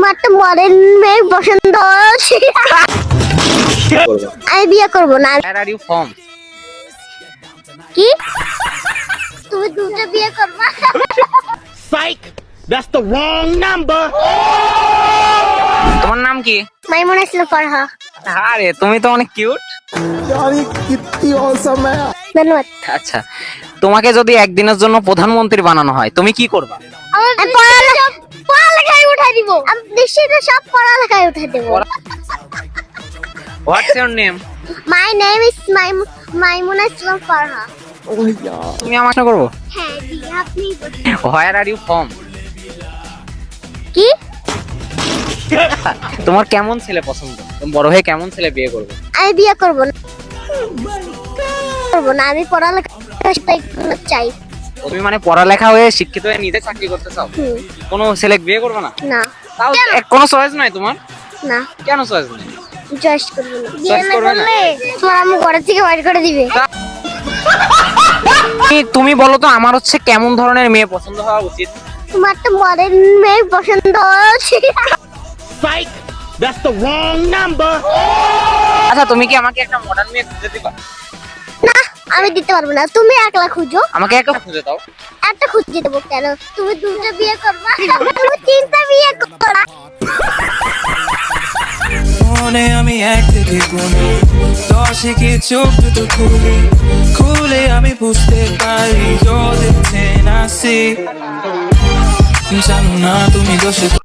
তোমার তো মডেল মেয়ে পছন্দ আমি বিয়ে করব না। Where are you from? কি তুমি দুটো বিয়ে করবা? Psych! That's the wrong number! তোমার নাম কি? মাইমুনা ইসলাম ফারহা। আরে তুমি তো অনেক কিউট। यार ये कितनी औसम है। ধন্যবাদ। আচ্ছা, তোমাকে যদি একদিনের জন্য প্রধানমন্ত্রী বানানো হয় তুমি কি করবা? আমি পড়ালেখায় উঠাই দিব। আমি নিশ্চিত সব পড়ালেখায় উঠাই দেব। What's your name? My name is Maimuna Islam Farha. তুমি আমার সাথে করবো? হ্যাঁ জি, আপনি বলুন। Where are you from? কি তোমার কেমন ছেলে পছন্দ? তুমি বড় হয়ে কেমন ছেলে বিয়ে করবে? আমি বিয়ে করব না। করব না, আমি পড়ালেখা চাই। তুমি মানে পড়ালেখা হয়ে শিক্ষিত হয়ে নিজে চাকরি করতে চাও? হুম, কোনো ছেলে বিয়ে করবে না? না তাও কোনো চয়েস নাই তোমার? না কেন চয়েস নাই? চয়েস করব না। বিয়ে না করবে না? করলে তোমার আম্মু ঘর থেকে বাইর করে দিবে। তুমি বলো তো আমার হচ্ছে কেমন ধরনের মেয়ে পছন্দ হওয়া উচিত? তোমার তো মডেল মেয়ে পছন্দ Psych! That's the wrong number! আচ্ছা, তুমি কি আমাকে একটা মডার্ন মেয়ে খুঁজে দিবা? না, আমি দিতে পারবো না। তুমি একলা খুঁজো। আমাকে একটা খুঁজে দাও। একটা খুঁজে দেবো কেন? তুমি দুটো বিয়ে করবা? তুমি তিনটা বিয়ে করবা? মনে আমি এক থেকে গুনি দশে কি চোখ দুটো খুলি খুলে আমি বুঝতে পারি যদি না সে জানো না তুমি দোষে